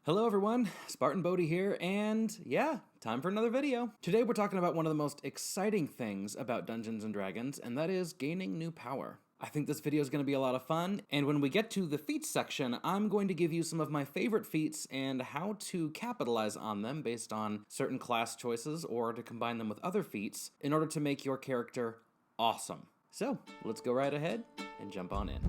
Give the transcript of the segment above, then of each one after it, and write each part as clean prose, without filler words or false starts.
Hello everyone, Spartan Bodhi here, and yeah, time for another video. Today we're talking about one of the most exciting things about Dungeons & Dragons, and that is gaining new power. I think this video is going to be a lot of fun, and when we get to the feats section, I'm going to give you some of my favorite feats and how to capitalize on them based on certain class choices or to combine them with other feats in order to make your character awesome. So, let's go right ahead and jump on in.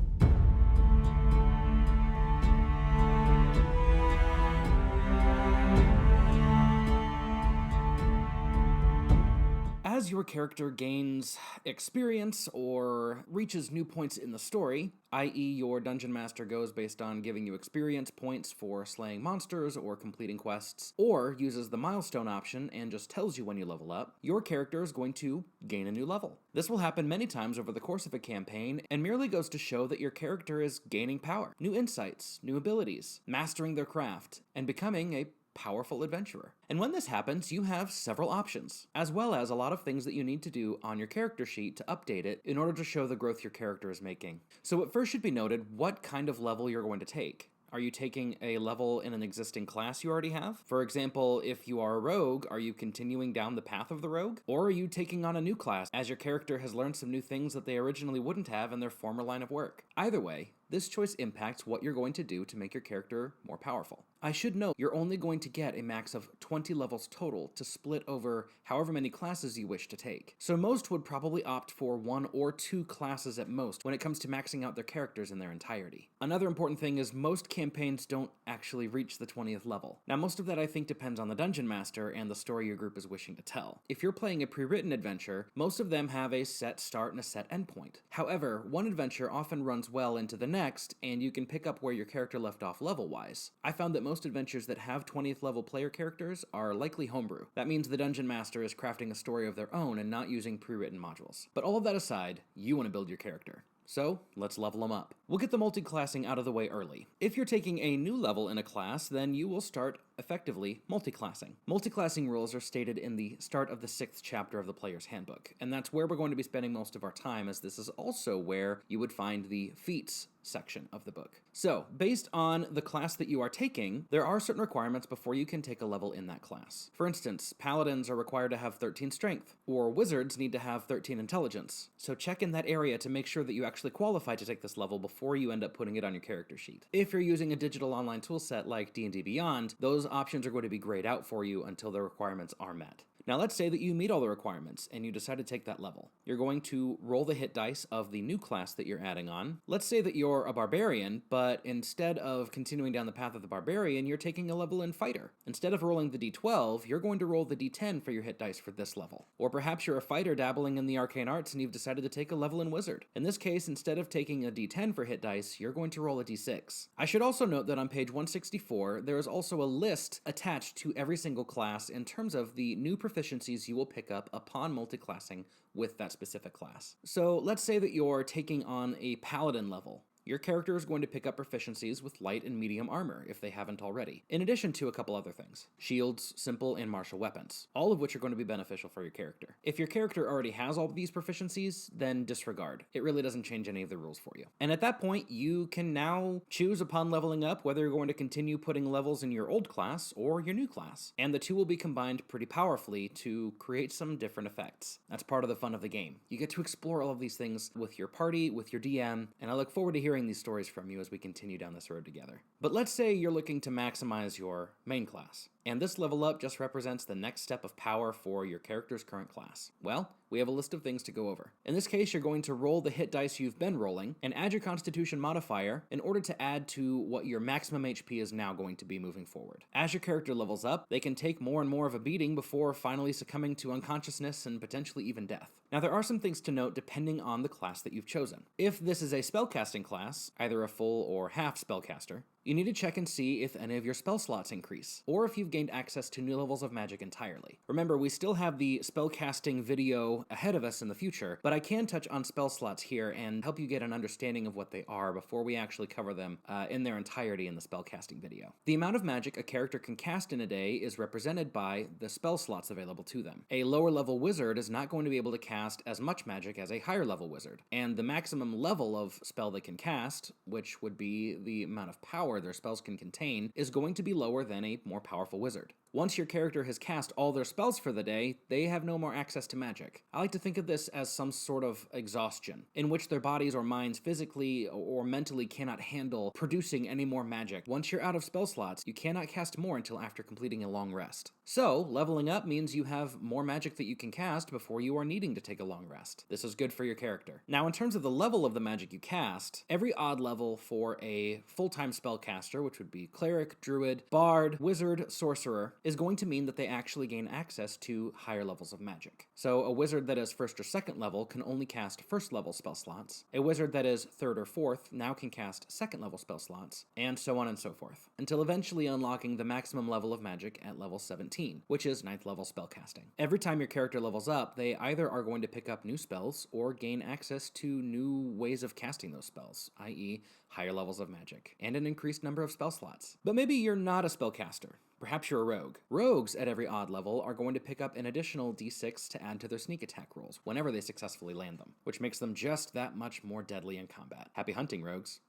As your character gains experience or reaches new points in the story, i.e. your dungeon master goes based on giving you experience points for slaying monsters or completing quests, or uses the milestone option and just tells you when you level up, your character is going to gain a new level. This will happen many times over the course of a campaign and merely goes to show that your character is gaining power, new insights, new abilities, mastering their craft, and becoming a powerful adventurer. And when this happens, you have several options, as well as a lot of things that you need to do on your character sheet to update it in order to show the growth your character is making. So it first should be noted what kind of level you're going to take. Are you taking a level in an existing class you already have? For example, if you are a rogue, are you continuing down the path of the rogue? Or are you taking on a new class as your character has learned some new things that they originally wouldn't have in their former line of work? Either way, this choice impacts what you're going to do to make your character more powerful. I should note, you're only going to get a max of 20 levels total to split over however many classes you wish to take. So most would probably opt for 1 or 2 classes at most when it comes to maxing out their characters in their entirety. Another important thing is most campaigns don't actually reach the 20th level. Now most of that I think depends on the dungeon master and the story your group is wishing to tell. If you're playing a pre-written adventure, most of them have a set start and a set endpoint. However, one adventure often runs well into the next, and you can pick up where your character left off level-wise. I found that most adventures that have 20th level player characters are likely homebrew. That means the dungeon master is crafting a story of their own and not using pre-written modules. But all of that aside, you want to build your character. So, let's level them up. We'll get the multi-classing out of the way early. If you're taking a new level in a class, then you will start effectively multi-classing. Multi-classing rules are stated in the start of the 6th chapter of the Player's Handbook, and that's where we're going to be spending most of our time, as this is also where you would find the feats section of the book. So, based on the class that you are taking, there are certain requirements before you can take a level in that class. For instance, paladins are required to have 13 strength, or wizards need to have 13 intelligence. So check in that area to make sure that you actually qualify to take this level before you end up putting it on your character sheet. If you're using a digital online toolset like D&D Beyond, those options are going to be grayed out for you until the requirements are met. Now let's say that you meet all the requirements and you decide to take that level. You're going to roll the hit dice of the new class that you're adding on. Let's say that you're a barbarian, but instead of continuing down the path of the barbarian, you're taking a level in fighter. Instead of rolling the d12, you're going to roll the d10 for your hit dice for this level. Or perhaps you're a fighter dabbling in the arcane arts and you've decided to take a level in wizard. In this case, instead of taking a d10 for hit dice, you're going to roll a d6. I should also note that on page 164, there is also a list attached to every single class in terms of the new proficiencies you will pick up upon multi-classing with that specific class. So let's say that you're taking on a paladin level. Your character is going to pick up proficiencies with light and medium armor, if they haven't already, in addition to a couple other things. Shields, simple, and martial weapons, all of which are going to be beneficial for your character. If your character already has all of these proficiencies, then disregard. It really doesn't change any of the rules for you. And at that point, you can now choose upon leveling up whether you're going to continue putting levels in your old class or your new class. And the two will be combined pretty powerfully to create some different effects. That's part of the fun of the game. You get to explore all of these things with your party, with your DM, and I look forward to hearing these stories from you as we continue down this road together. But let's say you're looking to maximize your main class, and this level up just represents the next step of power for your character's current class. Well, we have a list of things to go over. In this case, you're going to roll the hit dice you've been rolling and add your constitution modifier in order to add to what your maximum HP is now going to be moving forward. As your character levels up, they can take more and more of a beating before finally succumbing to unconsciousness and potentially even death. Now, there are some things to note depending on the class that you've chosen. If this is a spellcasting class, either a full or half spellcaster, you need to check and see if any of your spell slots increase, or if you've gained access to new levels of magic entirely. Remember, we still have the spellcasting video ahead of us in the future, but I can touch on spell slots here and help you get an understanding of what they are before we actually cover them in their entirety in the spellcasting video. The amount of magic a character can cast in a day is represented by the spell slots available to them. A lower level wizard is not going to be able to cast as much magic as a higher level wizard, and the maximum level of spell they can cast, which would be the amount of power power their spells can contain is going to be lower than a more powerful wizard. Once your character has cast all their spells for the day, they have no more access to magic. I like to think of this as some sort of exhaustion, in which their bodies or minds physically or mentally cannot handle producing any more magic. Once you're out of spell slots, you cannot cast more until after completing a long rest. So, leveling up means you have more magic that you can cast before you are needing to take a long rest. This is good for your character. Now, in terms of the level of the magic you cast, every odd level for a full-time spellcaster, which would be cleric, druid, bard, wizard, sorcerer, is going to mean that they actually gain access to higher levels of magic. So a wizard that is first or second level can only cast first level spell slots. A wizard that is third or fourth now can cast second level spell slots, and so on and so forth, until eventually unlocking the maximum level of magic at level 17, which is 9th level spellcasting. Every time your character levels up, they either are going to pick up new spells or gain access to new ways of casting those spells, i.e. higher levels of magic, and an increased number of spell slots. But maybe you're not a spellcaster. Perhaps you're a rogue. Rogues at every odd level are going to pick up an additional d6 to add to their sneak attack rolls whenever they successfully land them, which makes them just that much more deadly in combat. Happy hunting, rogues.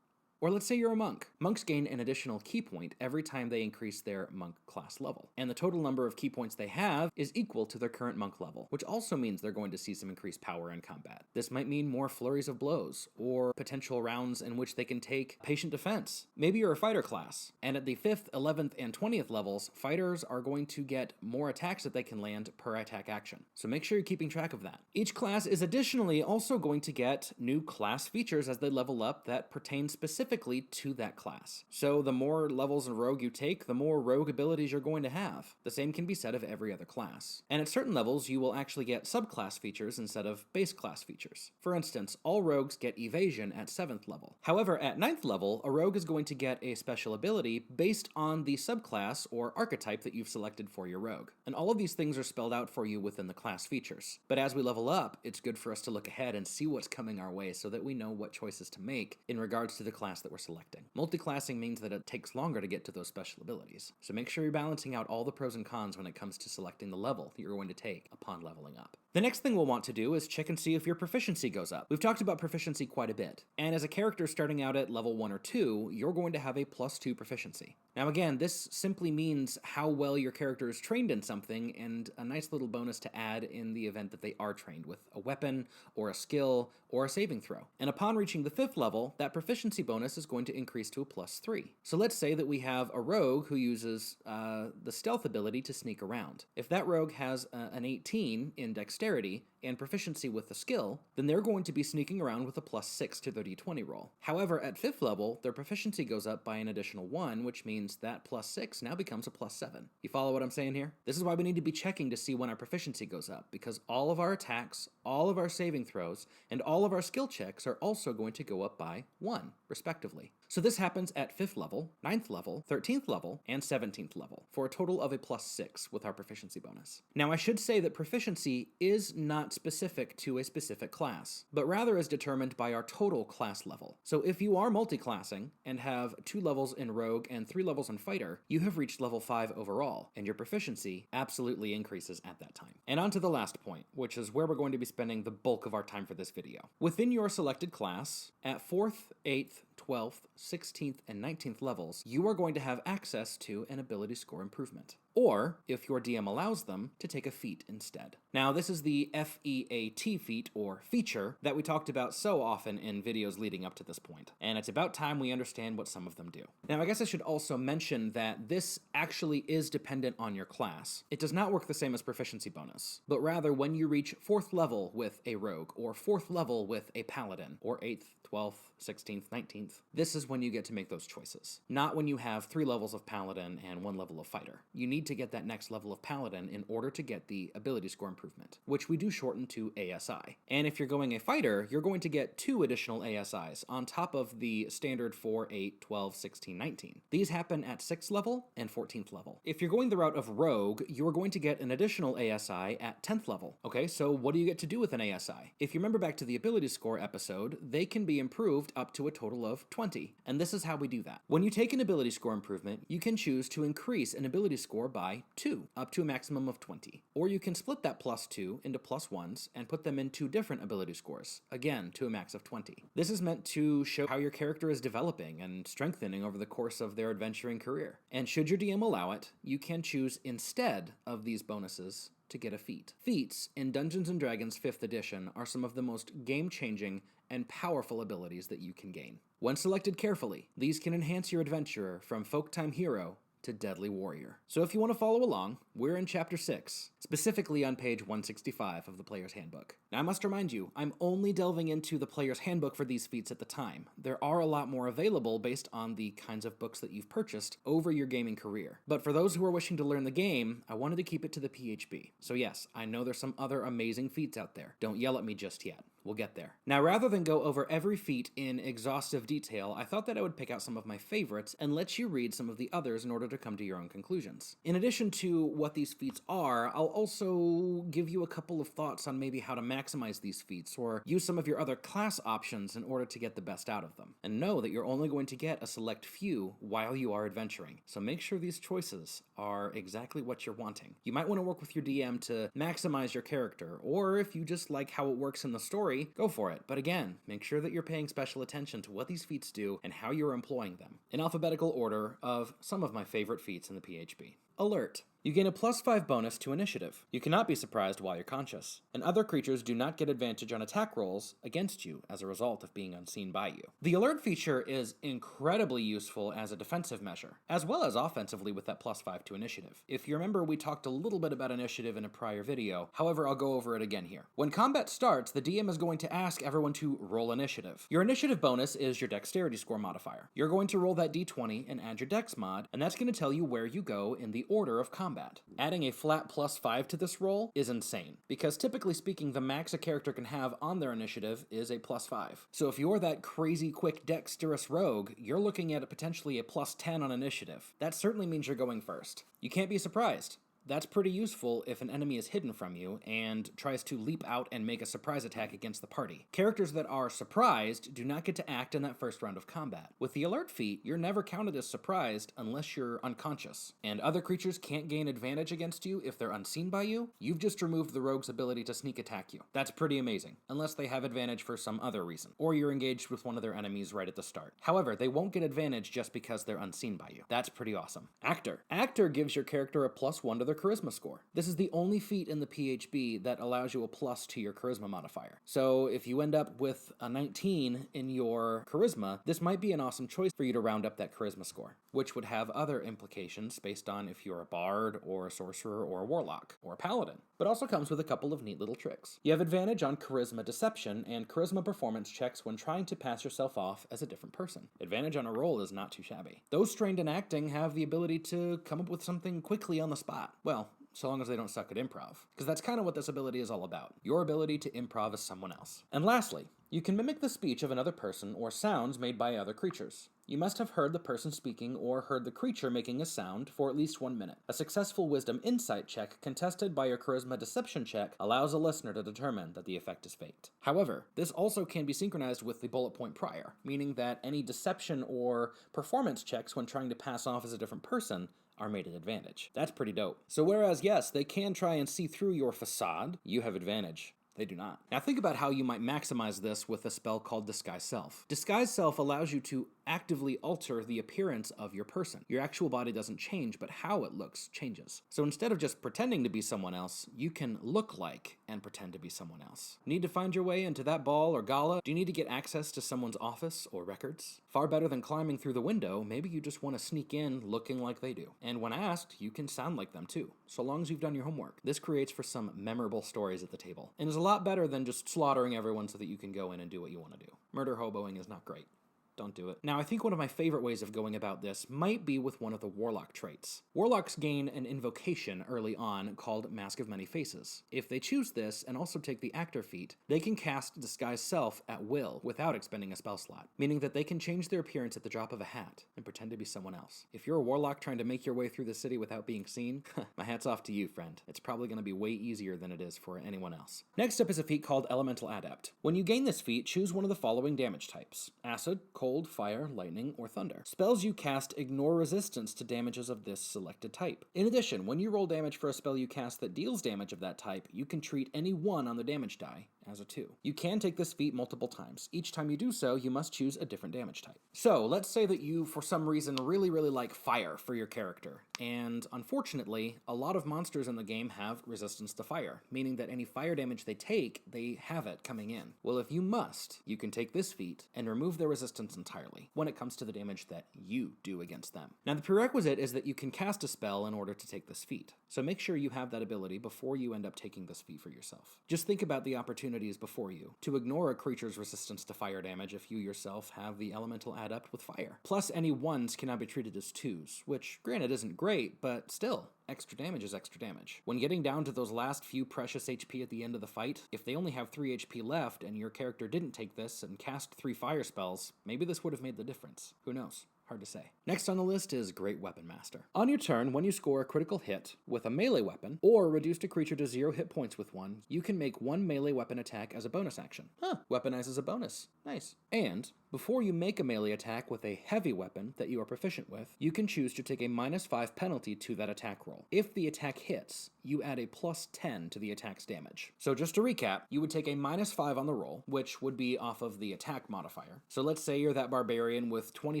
Or let's say you're a monk. Monks gain an additional key point every time they increase their monk class level, and the total number of key points they have is equal to their current monk level, which also means they're going to see some increased power in combat. This might mean more flurries of blows, or potential rounds in which they can take patient defense. Maybe you're a fighter class, and at the 5th, 11th, and 20th levels, fighters are going to get more attacks that they can land per attack action, so make sure you're keeping track of that. Each class is additionally also going to get new class features as they level up that pertain specifically to that class. So the more levels in Rogue you take, the more rogue abilities you're going to have. The same can be said of every other class. And at certain levels, you will actually get subclass features instead of base class features. For instance, all rogues get evasion at 7th level. However, at 9th level, a rogue is going to get a special ability based on the subclass or archetype that you've selected for your rogue. And all of these things are spelled out for you within the class features. But as we level up, it's good for us to look ahead and see what's coming our way so that we know what choices to make in regards to the class that we're selecting. Multiclassing means that it takes longer to get to those special abilities, so make sure you're balancing out all the pros and cons when it comes to selecting the level that you're going to take upon leveling up. The next thing we'll want to do is check and see if your proficiency goes up. We've talked about proficiency quite a bit, and as a character starting out at level 1 or 2, you're going to have a +2 proficiency. Now again, this simply means how well your character is trained in something, and a nice little bonus to add in the event that they are trained with a weapon, or a skill, or a saving throw. And upon reaching the 5th level, that proficiency bonus is going to increase to a +3. So let's say that we have a rogue who uses the stealth ability to sneak around. If that rogue has an 18 in dexterity, and proficiency with the skill, then they're going to be sneaking around with a +6 to their d20 roll. However, at 5th level, their proficiency goes up by an additional 1, which means that +6 now becomes a +7. You follow what I'm saying here? This is why we need to be checking to see when our proficiency goes up, because all of our attacks, all of our saving throws, and all of our skill checks are also going to go up by 1, respectively. So this happens at 5th level, 9th level, 13th level, and 17th level, for a total of a +6 with our proficiency bonus. Now I should say that proficiency is not specific to a specific class, but rather is determined by our total class level. So if you are multi-classing and have 2 levels in Rogue and 3 levels in Fighter, you have reached level 5 overall, and your proficiency absolutely increases at that time. And on to the last point, which is where we're going to be spending the bulk of our time for this video. Within your selected class, at 4th, 8th, 12th, 16th, and 19th levels, you are going to have access to an ability score improvement. Or, if your DM allows them, to take a feat instead. Now, this is the FEAT feat, or feature, that we talked about so often in videos leading up to this point, and it's about time we understand what some of them do. Now, I guess I should also mention that this actually is dependent on your class. It does not work the same as proficiency bonus, but rather when you reach 4th level with a rogue, or 4th level with a paladin, or 8th, 12th, 16th, 19th, this is when you get to make those choices. Not when you have 3 levels of paladin and 1 level of fighter. You need to get that next level of paladin in order to get the ability score improvement, which we do shorten to ASI. And if you're going a fighter, you're going to get 2 additional ASIs on top of the standard 4, 8, 12, 16, 19. These happen at 6th level and 14th level. If you're going the route of rogue, you're going to get an additional ASI at 10th level. Okay, so what do you get to do with an ASI? If you remember back to the ability score episode, they can be improved up to a total of 20. And this is how we do that. When you take an ability score improvement, you can choose to increase an ability score by 2, up to a maximum of 20. Or you can split that plus 2 into plus 1s and put them in 2 different ability scores, again to a max of 20. This is meant to show how your character is developing and strengthening over the course of their adventuring career. And should your DM allow it, you can choose instead of these bonuses to get a feat. Feats in Dungeons & Dragons 5th edition are some of the most game-changing and powerful abilities that you can gain. When selected carefully, these can enhance your adventurer from Folktime Hero to Deadly Warrior. So if you want to follow along, we're in Chapter 6, specifically on page 165 of the Player's Handbook. Now I must remind you, I'm only delving into the Player's Handbook for these feats at the time. There are a lot more available based on the kinds of books that you've purchased over your gaming career. But for those who are wishing to learn the game, I wanted to keep it to the PHB. So yes, I know there's some other amazing feats out there. Don't yell at me just yet. We'll get there. Now, rather than go over every feat in exhaustive detail, I thought that I would pick out some of my favorites and let you read some of the others in order to come to your own conclusions. In addition to what these feats are, I'll also give you a couple of thoughts on maybe how to maximize these feats or use some of your other class options in order to get the best out of them. And know that you're only going to get a select few while you are adventuring, so make sure these choices are exactly what you're wanting. You might want to work with your DM to maximize your character, or if you just like how it works in the story, go for it. But again, make sure that you're paying special attention to what these feats do and how you're employing them. In alphabetical order of some of my favorite feats in the PHB. Alert. You gain a +5 bonus to initiative. You cannot be surprised while you're conscious, and other creatures do not get advantage on attack rolls against you as a result of being unseen by you. The alert feature is incredibly useful as a defensive measure, as well as offensively with that +5 to initiative. If you remember, we talked a little bit about initiative in a prior video, however, I'll go over it again here. When combat starts, the DM is going to ask everyone to roll initiative. Your initiative bonus is your dexterity score modifier. You're going to roll that d20 and add your dex mod, and that's going to tell you where you go in the order of combat. Adding a flat +5 to this roll is insane, because typically speaking, the max a character can have on their initiative is a +5. So if you're that crazy quick dexterous rogue, you're looking at potentially a +10 on initiative. That certainly means you're going first. You can't be surprised. That's pretty useful if an enemy is hidden from you and tries to leap out and make a surprise attack against the party. Characters that are surprised do not get to act in that first round of combat. With the alert feat, you're never counted as surprised unless you're unconscious. And other creatures can't gain advantage against you if they're unseen by you. You've just removed the rogue's ability to sneak attack you. That's pretty amazing, unless they have advantage for some other reason, or you're engaged with one of their enemies right at the start. However, they won't get advantage just because they're unseen by you. That's pretty awesome. Actor. Actor gives your character a +1 to their charisma score. This is the only feat in the PHB that allows you a plus to your charisma modifier. So if you end up with a 19 in your charisma, this might be an awesome choice for you to round up that charisma score, which would have other implications based on if you're a bard or a sorcerer or a warlock or a paladin, but also comes with a couple of neat little tricks. You have advantage on charisma deception and charisma performance checks when trying to pass yourself off as a different person. Advantage on a roll is not too shabby. Those trained in acting have the ability to come up with something quickly on the spot. Well, so long as they don't suck at improv, because that's kind of what this ability is all about. Your ability to improv as someone else. And lastly, you can mimic the speech of another person or sounds made by other creatures. You must have heard the person speaking or heard the creature making a sound for at least 1 minute. A successful wisdom insight check contested by your charisma deception check allows a listener to determine that the effect is faked. However, this also can be synchronized with the bullet point prior, meaning that any deception or performance checks when trying to pass off as a different person are made at advantage. That's pretty dope. So whereas, yes, they can try and see through your facade, you have advantage. They do not. Now think about how you might maximize this with a spell called Disguise Self. Disguise Self allows you to actively alter the appearance of your person. Your actual body doesn't change, but how it looks changes. So instead of just pretending to be someone else, you can look like and pretend to be someone else. Need to find your way into that ball or gala? Do you need to get access to someone's office or records? Far better than climbing through the window, maybe you just want to sneak in looking like they do. And when asked, you can sound like them too, so long as you've done your homework. This creates for some memorable stories at the table, and is a lot better than just slaughtering everyone so that you can go in and do what you want to do. Murder hoboing is not great. don't do it. Now, I think one of my favorite ways of going about this might be with one of the Warlock traits. Warlocks gain an invocation early on called Mask of Many Faces. If they choose this and also take the Actor feat, they can cast Disguise Self at will without expending a spell slot, meaning that they can change their appearance at the drop of a hat and pretend to be someone else. If you're a Warlock trying to make your way through the city without being seen, my hat's off to you, friend. It's probably going to be way easier than it is for anyone else. Next up is a feat called Elemental Adept. When you gain this feat, choose one of the following damage types: Acid, Cold, Fire, Lightning, or Thunder. Spells you cast ignore resistance to damages of this selected type. In addition, when you roll damage for a spell you cast that deals damage of that type, you can treat any 1 on the damage die as a 2. You can take this feat multiple times. Each time you do so, you must choose a different damage type. So, let's say that you, for some reason, really like fire for your character, and unfortunately, a lot of monsters in the game have resistance to fire, meaning that any fire damage they take, they have it coming in. Well, if you must, you can take this feat and remove their resistance entirely when it comes to the damage that you do against them. Now, the prerequisite is that you can cast a spell in order to take this feat, so make sure you have that ability before you end up taking this feat for yourself. Just think about the opportunities before you to ignore a creature's resistance to fire damage if you yourself have the Elemental Adept with fire. Plus, any 1s cannot be treated as 2s, which granted isn't great, but still, extra damage is extra damage. When getting down to those last few precious HP at the end of the fight, if they only have 3 HP left and your character didn't take this and cast 3 fire spells, maybe this would have made the difference. Who knows? Hard to say. Next on the list is Great Weapon Master. On your turn, when you score a critical hit with a melee weapon, or reduce a creature to 0 hit points with one, you can make 1 melee weapon attack as a bonus action. Weaponizes a bonus. Nice. And before you make a melee attack with a heavy weapon that you are proficient with, you can choose to take a -5 penalty to that attack roll. If the attack hits, you add a +10 to the attack's damage. So just to recap, you would take a -5 on the roll, which would be off of the attack modifier. So let's say you're that barbarian with 20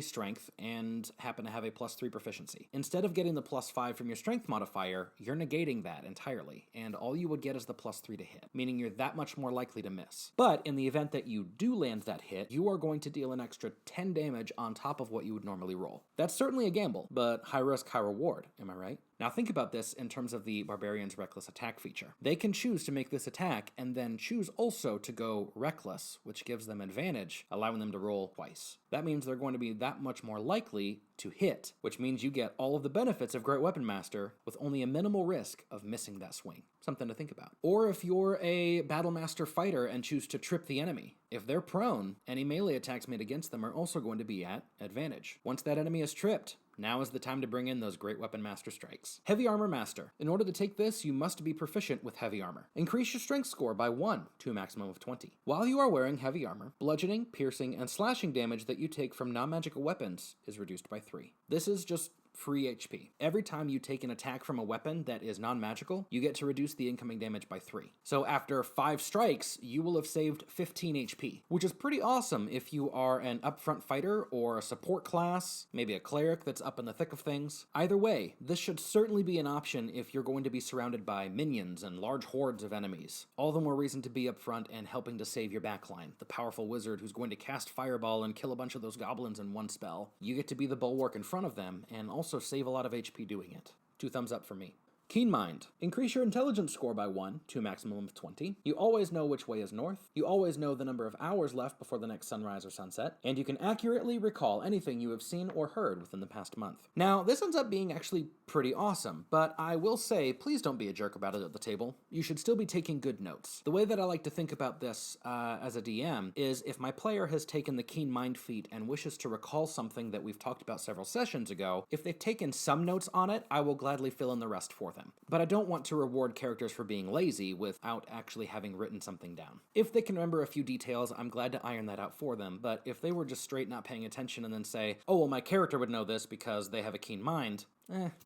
strength and happen to have a +3 proficiency. Instead of getting the +5 from your strength modifier, you're negating that entirely, and all you would get is the +3 to hit, meaning you're that much more likely to miss. But in the event that you do land that hit, you are going to deal an extra 10 damage on top of what you would normally roll. That's certainly a gamble, but high risk, high reward, am I right? Now think about this in terms of the Barbarian's Reckless Attack feature. They can choose to make this attack and then choose also to go Reckless, which gives them advantage, allowing them to roll twice. That means they're going to be that much more likely to hit, which means you get all of the benefits of Great Weapon Master with only a minimal risk of missing that swing. Something to think about. Or if you're a Battle Master fighter and choose to trip the enemy, if they're prone, any melee attacks made against them are also going to be at advantage. Once that enemy is tripped, now is the time to bring in those Great Weapon Master strikes. Heavy Armor Master. In order to take this, you must be proficient with heavy armor. Increase your strength score by 1 to a maximum of 20. While you are wearing heavy armor, bludgeoning, piercing, and slashing damage that you take from non-magical weapons is reduced by 3. This is just free HP. Every time you take an attack from a weapon that is non-magical, you get to reduce the incoming damage by 3. So after 5 strikes, you will have saved 15 HP, which is pretty awesome if you are an upfront fighter or a support class, maybe a cleric that's up in the thick of things. Either way, this should certainly be an option if you're going to be surrounded by minions and large hordes of enemies. All the more reason to be upfront and helping to save your backline, the powerful wizard who's going to cast Fireball and kill a bunch of those goblins in one spell. You get to be the bulwark in front of them and also save a lot of HP doing it. 2 thumbs up for me. Keen Mind. Increase your intelligence score by 1 to a maximum of 20. You always know which way is north. You always know the number of hours left before the next sunrise or sunset. And you can accurately recall anything you have seen or heard within the past month. Now, this ends up being actually pretty awesome, but I will say, please don't be a jerk about it at the table. You should still be taking good notes. The way that I like to think about this as a DM is if my player has taken the Keen Mind feat and wishes to recall something that we've talked about several sessions ago, if they've taken some notes on it, I will gladly fill in the rest for them. But I don't want to reward characters for being lazy without actually having written something down. If they can remember a few details, I'm glad to iron that out for them, but if they were just straight not paying attention and then say, oh, well, my character would know this because they have a keen mind,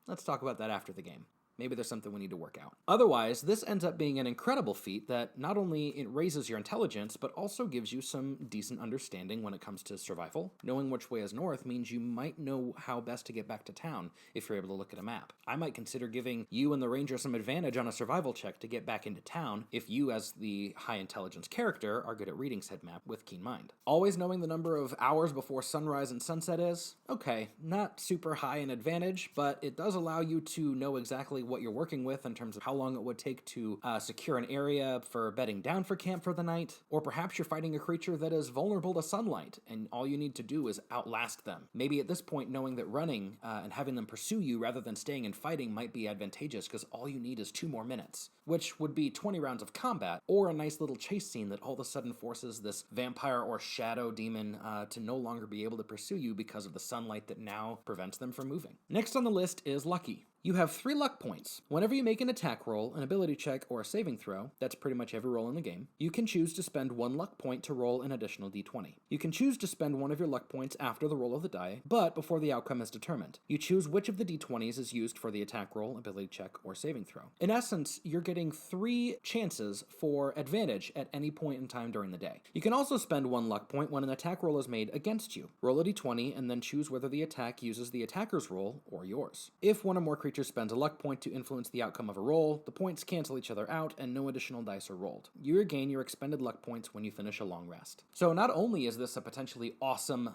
let's talk about that after the game. Maybe there's something we need to work out. Otherwise, this ends up being an incredible feat that not only it raises your intelligence, but also gives you some decent understanding when it comes to survival. Knowing which way is north means you might know how best to get back to town if you're able to look at a map. I might consider giving you and the ranger some advantage on a survival check to get back into town if you, as the high intelligence character, are good at reading said map with Keen Mind. Always knowing the number of hours before sunrise and sunset is? Okay, not super high an advantage, but it does allow you to know exactly what you're working with in terms of how long it would take to secure an area for bedding down for camp for the night, or perhaps you're fighting a creature that is vulnerable to sunlight, and all you need to do is outlast them. Maybe at this point, knowing that running and having them pursue you rather than staying and fighting might be advantageous because all you need is 2 more minutes, which would be 20 rounds of combat, or a nice little chase scene that all of a sudden forces this vampire or shadow demon to no longer be able to pursue you because of the sunlight that now prevents them from moving. Next on the list is Lucky. You have 3 luck points. Whenever you make an attack roll, an ability check, or a saving throw, that's pretty much every roll in the game, you can choose to spend 1 luck point to roll an additional d20. You can choose to spend 1 of your luck points after the roll of the die, but before the outcome is determined. You choose which of the d20s is used for the attack roll, ability check, or saving throw. In essence, you're getting 3 chances for advantage at any point in time during the day. You can also spend 1 luck point when an attack roll is made against you. Roll a d20 and then choose whether the attack uses the attacker's roll or yours. If one or more creatures spends a luck point to influence the outcome of a roll, the points cancel each other out and no additional dice are rolled. You regain your expended luck points when you finish a long rest. So not only is this a potentially awesome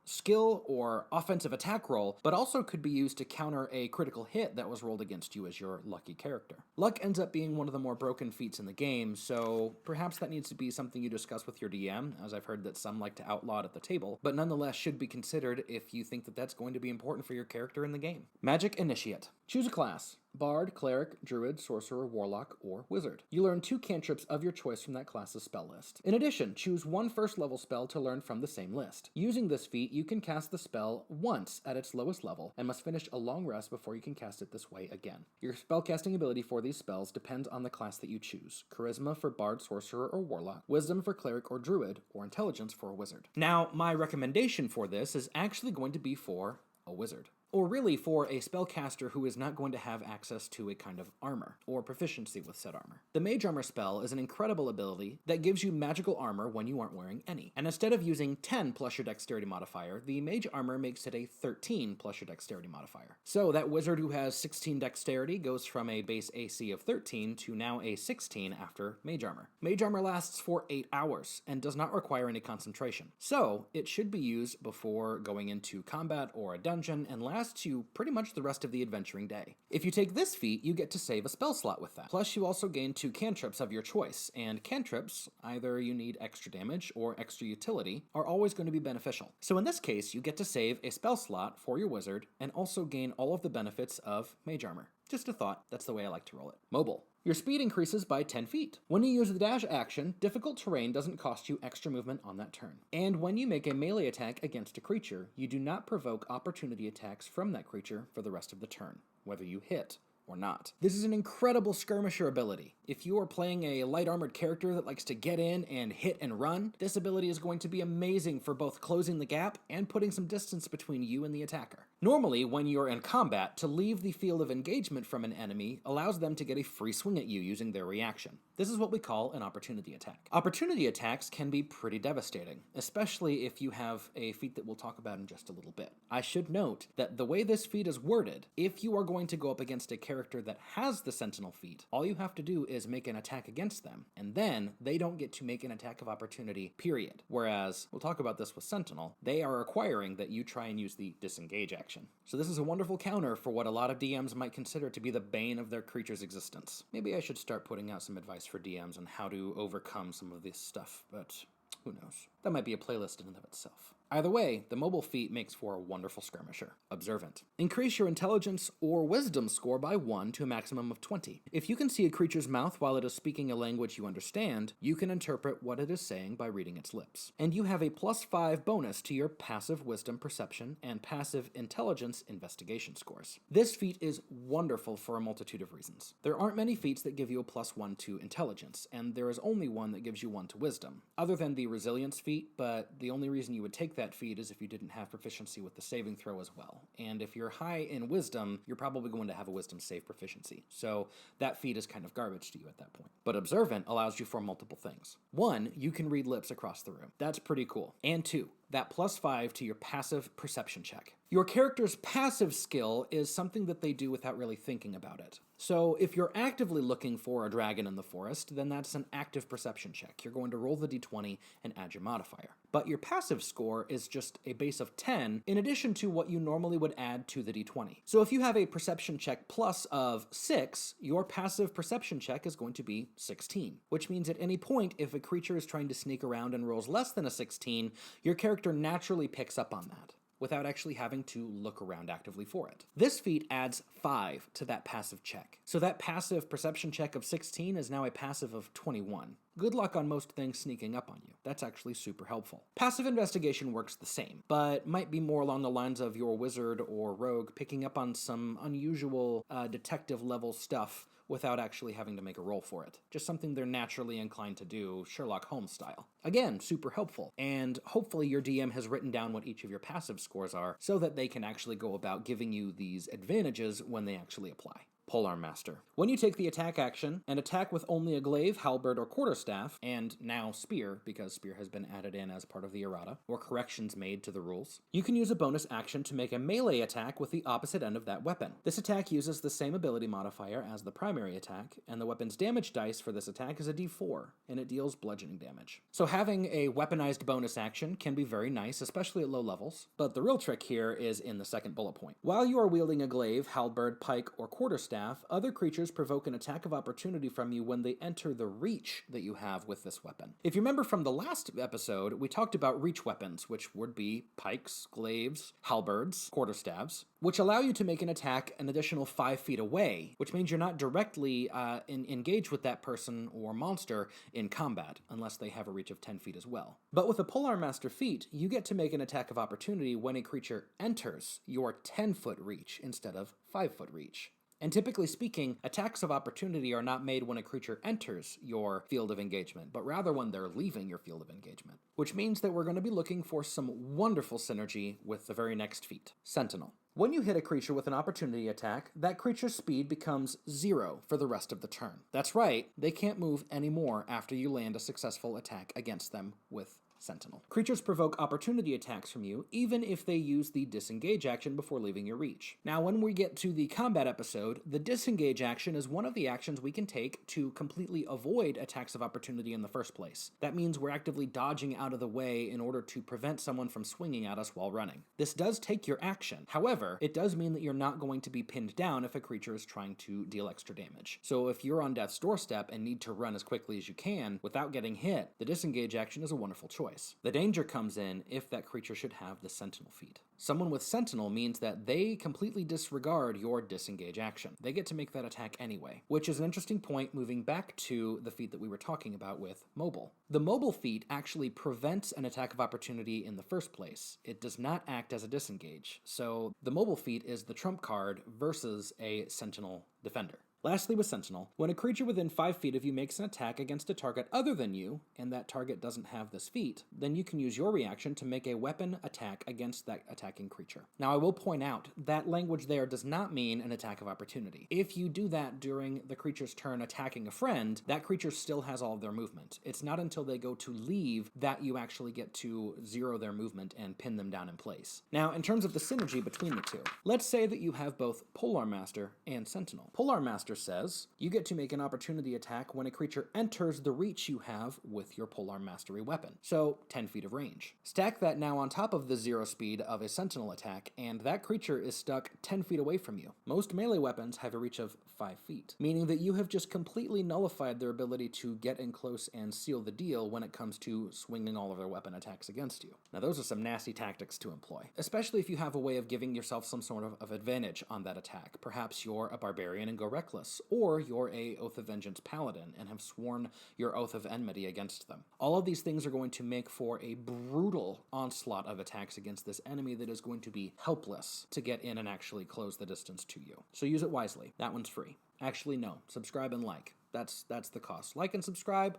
skill or offensive attack roll, but also could be used to counter a critical hit that was rolled against you as your lucky character. Luck ends up being one of the more broken feats in the game, so perhaps that needs to be something you discuss with your DM, as I've heard that some like to outlaw it at the table, but nonetheless should be considered if you think that that's going to be important for your character in the game. Magic Initiate. Choose a class. Bard, Cleric, Druid, Sorcerer, Warlock, or Wizard. You learn 2 cantrips of your choice from that class's spell list. In addition, choose 1 first-level spell to learn from the same list. Using this feat, you can cast the spell once at its lowest level, and must finish a long rest before you can cast it this way again. Your spellcasting ability for these spells depends on the class that you choose. Charisma for Bard, Sorcerer, or Warlock, Wisdom for Cleric or Druid, or Intelligence for a Wizard. Now, my recommendation for this is actually going to be for a Wizard. Or really for a spellcaster who is not going to have access to a kind of armor, or proficiency with said armor. The Mage Armor spell is an incredible ability that gives you magical armor when you aren't wearing any. And instead of using 10 plus your dexterity modifier, the Mage Armor makes it a 13 plus your dexterity modifier. So that wizard who has 16 dexterity goes from a base AC of 13 to now a 16 after Mage Armor. Mage Armor lasts for 8 hours and does not require any concentration. So it should be used before going into combat or a dungeon and lasts you pretty much the rest of the adventuring day. If you take this feat, you get to save a spell slot with that. Plus, you also gain 2 cantrips of your choice, and cantrips, either you need extra damage or extra utility, are always going to be beneficial. So in this case, you get to save a spell slot for your wizard, and also gain all of the benefits of Mage Armor. Just a thought, that's the way I like to roll it. Mobile. Your speed increases by 10 feet. When you use the dash action, difficult terrain doesn't cost you extra movement on that turn. And when you make a melee attack against a creature, you do not provoke opportunity attacks from that creature for the rest of the turn, whether you hit or not. This is an incredible skirmisher ability. If you are playing a light armored character that likes to get in and hit and run, this ability is going to be amazing for both closing the gap and putting some distance between you and the attacker. Normally, when you're in combat, to leave the field of engagement from an enemy allows them to get a free swing at you using their reaction. This is what we call an opportunity attack. Opportunity attacks can be pretty devastating, especially if you have a feat that we'll talk about in just a little bit. I should note that the way this feat is worded, if you are going to go up against a character that has the Sentinel feat, all you have to do is make an attack against them, and then they don't get to make an attack of opportunity, period. Whereas, we'll talk about this with Sentinel, they are requiring that you try and use the disengage action. So this is a wonderful counter for what a lot of DMs might consider to be the bane of their creature's existence. Maybe I should start putting out some advice for DMs on how to overcome some of this stuff, but who knows? That might be a playlist in and of itself. Either way, the mobile feat makes for a wonderful skirmisher. Observant. Increase your intelligence or wisdom score by 1 to a maximum of 20. If you can see a creature's mouth while it is speaking a language you understand, you can interpret what it is saying by reading its lips. And you have a +5 bonus to your passive wisdom perception and passive intelligence investigation scores. This feat is wonderful for a multitude of reasons. There aren't many feats that give you a +1 to intelligence, and there is only one that gives you 1 to wisdom, other than the resilience feat, but the only reason you would take that feat is if you didn't have proficiency with the saving throw as well. And if you're high in wisdom, you're probably going to have a wisdom save proficiency. So that feat is kind of garbage to you at that point. But observant allows you for multiple things. 1, you can read lips across the room. That's pretty cool. And 2, that +5 to your passive perception check. Your character's passive skill is something that they do without really thinking about it. So if you're actively looking for a dragon in the forest, then that's an active perception check. You're going to roll the d20 and add your modifier. But your passive score is just a base of 10 in addition to what you normally would add to the d20. So if you have a perception check plus of 6, your passive perception check is going to be 16, which means at any point if a creature is trying to sneak around and rolls less than a 16, your character naturally picks up on that, without actually having to look around actively for it. This feat adds 5 to that passive check. So that passive perception check of 16 is now a passive of 21. Good luck on most things sneaking up on you. That's actually super helpful. Passive investigation works the same, but might be more along the lines of your wizard or rogue picking up on some unusual detective level stuff without actually having to make a roll for it. Just something they're naturally inclined to do, Sherlock Holmes style. Again, super helpful, and hopefully your DM has written down what each of your passive scores are so that they can actually go about giving you these advantages when they actually apply. Polearm Master. When you take the attack action and attack with only a glaive, halberd, or quarterstaff, and now spear, because spear has been added in as part of the errata, or corrections made to the rules, you can use a bonus action to make a melee attack with the opposite end of that weapon. This attack uses the same ability modifier as the primary attack, and the weapon's damage dice for this attack is a d4, and it deals bludgeoning damage. So having a weaponized bonus action can be very nice, especially at low levels, but the real trick here is in the second bullet point. While you are wielding a glaive, halberd, pike, or quarterstaff, other creatures provoke an attack of opportunity from you when they enter the reach that you have with this weapon. If you remember from the last episode, we talked about reach weapons, which would be pikes, glaives, halberds, quarterstaffs, which allow you to make an attack an additional 5 feet away, which means you're not directly engaged with that person or monster in combat, unless they have a reach of 10 feet as well. But with a Polearm Master feat, you get to make an attack of opportunity when a creature enters your 10-foot reach instead of 5-foot reach. And typically speaking, attacks of opportunity are not made when a creature enters your field of engagement, but rather when they're leaving your field of engagement. Which means that we're going to be looking for some wonderful synergy with the very next feat, Sentinel. When you hit a creature with an opportunity attack, that creature's speed becomes 0 for the rest of the turn. That's right, they can't move anymore after you land a successful attack against them with Sentinel. Creatures provoke opportunity attacks from you, even if they use the disengage action before leaving your reach. Now, when we get to the combat episode, the disengage action is one of the actions we can take to completely avoid attacks of opportunity in the first place. That means we're actively dodging out of the way in order to prevent someone from swinging at us while running. This does take your action. However, it does mean that you're not going to be pinned down if a creature is trying to deal extra damage. So if you're on death's doorstep and need to run as quickly as you can without getting hit, the disengage action is a wonderful choice. The danger comes in if that creature should have the Sentinel feat. Someone with Sentinel means that they completely disregard your disengage action. They get to make that attack anyway, which is an interesting point moving back to the feat that we were talking about with Mobile. The Mobile feat actually prevents an attack of opportunity in the first place. It does not act as a disengage, so the Mobile feat is the trump card versus a Sentinel defender. Lastly, with Sentinel, when a creature within 5 feet of you makes an attack against a target other than you, and that target doesn't have this feat, then you can use your reaction to make a weapon attack against that attacking creature. Now, I will point out, that language there does not mean an attack of opportunity. If you do that during the creature's turn attacking a friend, that creature still has all of their movement. It's not until they go to leave that you actually get to zero their movement and pin them down in place. Now, in terms of the synergy between the two, let's say that you have both Polearm Master and Sentinel. Polearm Master says, you get to make an opportunity attack when a creature enters the reach you have with your Polearm Mastery weapon, so 10 feet of range. Stack that now on top of the 0 speed of a Sentinel attack, and that creature is stuck 10 feet away from you. Most melee weapons have a reach of 5 feet, meaning that you have just completely nullified their ability to get in close and seal the deal when it comes to swinging all of their weapon attacks against you. Now, those are some nasty tactics to employ, especially if you have a way of giving yourself some sort of advantage on that attack. Perhaps you're a barbarian and go reckless, or you're a Oath of Vengeance paladin and have sworn your Oath of Enmity against them. All of these things are going to make for a brutal onslaught of attacks against this enemy that is going to be helpless to get in and actually close the distance to you. So use it wisely. That one's free. Actually, no. Subscribe and like. That's the cost. Like and subscribe.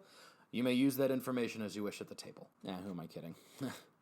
You may use that information as you wish at the table. Who am I kidding?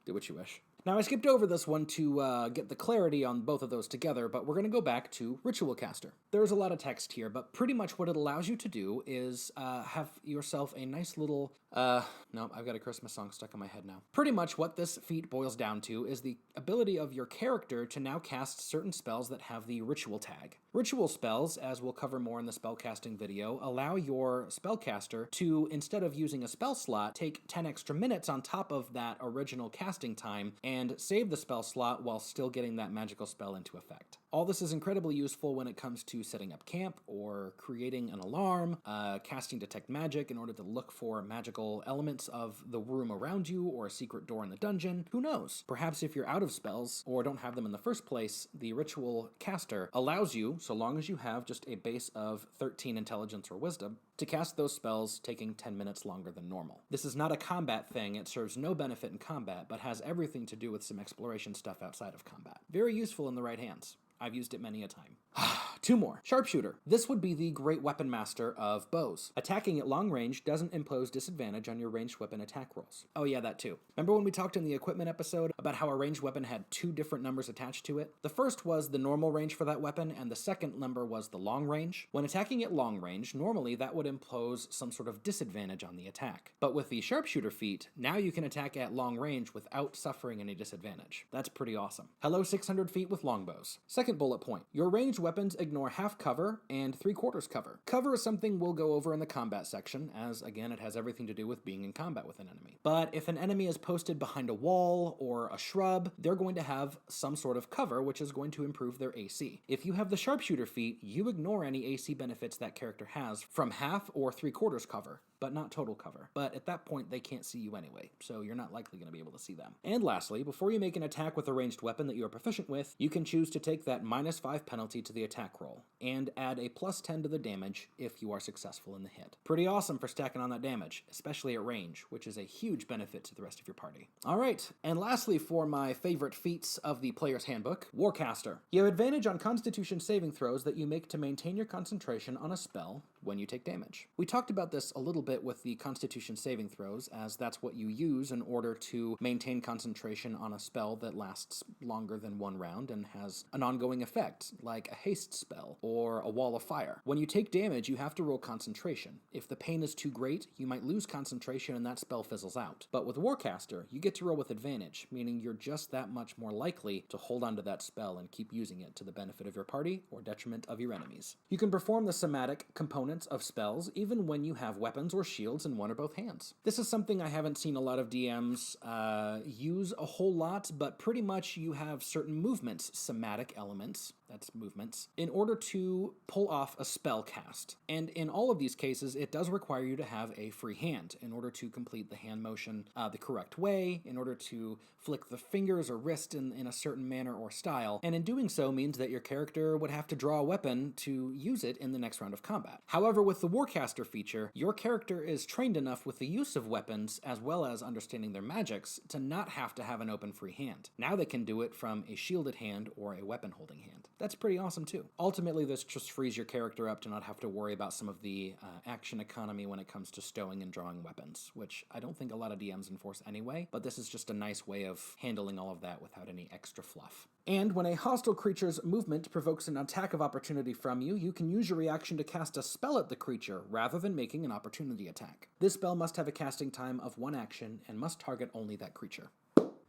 Do what you wish. Now, I skipped over this one to get the clarity on both of those together, but we're going to go back to Ritual Caster. There's a lot of text here, but pretty much what it allows you to do is have yourself a nice little No, I've got a Christmas song stuck in my head now. Pretty much what this feat boils down to is the ability of your character to now cast certain spells that have the ritual tag. Ritual spells, as we'll cover more in the spellcasting video, allow your spellcaster to, instead of using a spell slot, take 10 extra minutes on top of that original casting time and save the spell slot while still getting that magical spell into effect. All this is incredibly useful when it comes to setting up camp or creating an alarm, casting Detect Magic in order to look for magical elements of the room around you or a secret door in the dungeon. Who knows? Perhaps if you're out of spells or don't have them in the first place, the ritual caster allows you, so long as you have just a base of 13 intelligence or wisdom, to cast those spells taking 10 minutes longer than normal. This is not a combat thing, it serves no benefit in combat, but has everything to do with some exploration stuff outside of combat. Very useful in the right hands. I've used it many a time. 2 more. Sharpshooter. This would be the great weapon master of bows. Attacking at long range doesn't impose disadvantage on your ranged weapon attack rolls. Oh yeah, that too. Remember when we talked in the equipment episode about how a ranged weapon had 2 different numbers attached to it? The first was the normal range for that weapon, and the second number was the long range. When attacking at long range, normally that would impose some sort of disadvantage on the attack. But with the sharpshooter feat, now you can attack at long range without suffering any disadvantage. That's pretty awesome. Hello 600 feet with longbows. Second bullet point. Your ranged weapons ignore half cover and 3/4 cover. Cover is something we'll go over in the combat section, as again it has everything to do with being in combat with an enemy. But if an enemy is posted behind a wall or a shrub, they're going to have some sort of cover, which is going to improve their AC. If you have the sharpshooter feat, you ignore any AC benefits that character has from half or 3/4 cover, but not total cover. But at that point, they can't see you anyway, so you're not likely going to be able to see them. And lastly, before you make an attack with a ranged weapon that you are proficient with, you can choose to take that -5 penalty to the attack roll, and add a +10 to the damage if you are successful in the hit. Pretty awesome for stacking on that damage, especially at range, which is a huge benefit to the rest of your party. Alright, and lastly for my favorite feats of the player's handbook, Warcaster. You have advantage on Constitution saving throws that you make to maintain your concentration on a spell when you take damage. We talked about this a little bit with the Constitution saving throws, as that's what you use in order to maintain concentration on a spell that lasts longer than 1 round and has an ongoing effect, like a haste spell or a wall of fire. When you take damage, you have to roll concentration. If the pain is too great, you might lose concentration and that spell fizzles out. But with Warcaster, you get to roll with advantage, meaning you're just that much more likely to hold onto that spell and keep using it to the benefit of your party or detriment of your enemies. You can perform the somatic components of spells even when you have weapons or shields in one or both hands. This is something I haven't seen a lot of DMs use a whole lot, but pretty much you have certain movements, somatic elements, that's movements, in order to pull off a spell cast. And in all of these cases, it does require you to have a free hand in order to complete the hand motion the correct way, in order to flick the fingers or wrist in a certain manner or style, and in doing so means that your character would have to draw a weapon to use it in the next round of combat. However, with the Warcaster feature, your character is trained enough with the use of weapons as well as understanding their magics to not have to have an open free hand. Now they can do it from a shielded hand or a weapon holding hand. That's pretty awesome too. Ultimately, this just frees your character up to not have to worry about some of the action economy when it comes to stowing and drawing weapons, which I don't think a lot of DMs enforce anyway, but this is just a nice way of handling all of that without any extra fluff. And when a hostile creature's movement provokes an attack of opportunity from you, you can use your reaction to cast a spell at the creature rather than making an opportunity attack. This spell must have a casting time of 1 action and must target only that creature.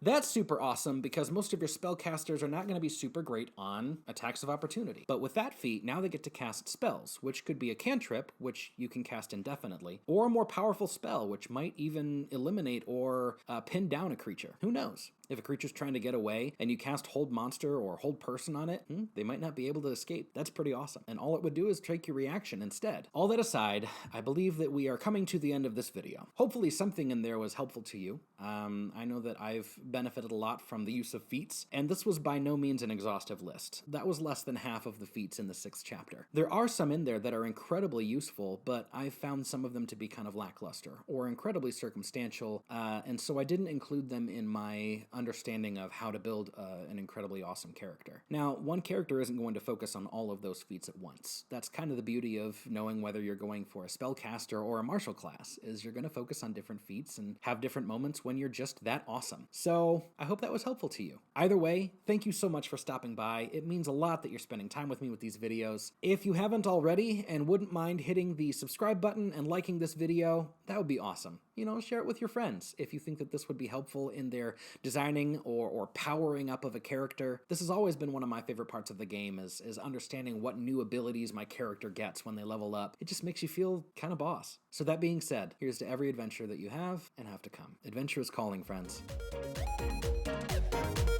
That's super awesome because most of your spellcasters are not going to be super great on attacks of opportunity. But with that feat, now they get to cast spells, which could be a cantrip, which you can cast indefinitely, or a more powerful spell, which might even eliminate or pin down a creature. Who knows? If a creature's trying to get away and you cast Hold Monster or Hold Person on it, they might not be able to escape. That's pretty awesome. And all it would do is take your reaction instead. All that aside, I believe that we are coming to the end of this video. Hopefully something in there was helpful to you. I know that I've benefited a lot from the use of feats, and this was by no means an exhaustive list. That was less than half of the feats in the 6th chapter. There are some in there that are incredibly useful, but I've found some of them to be kind of lackluster or incredibly circumstantial, and so I didn't include them in my understanding of how to build an incredibly awesome character. Now, one character isn't going to focus on all of those feats at once. That's kind of the beauty of knowing whether you're going for a spellcaster or a martial class, is you're going to focus on different feats and have different moments when you're just that awesome. So I hope that was helpful to you. Either way, thank you so much for stopping by. It means a lot that you're spending time with me with these videos. If you haven't already and wouldn't mind hitting the subscribe button and liking this video, that would be awesome. You know, share it with your friends if you think that this would be helpful in their designing or powering up of a character. This has always been one of my favorite parts of the game, is understanding what new abilities my character gets when they level up. It just makes you feel kind of boss. So that being said, here's to every adventure that you have and have to come. Adventure is calling, friends.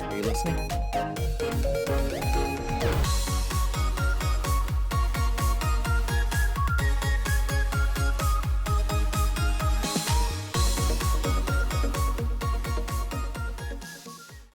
Are you listening?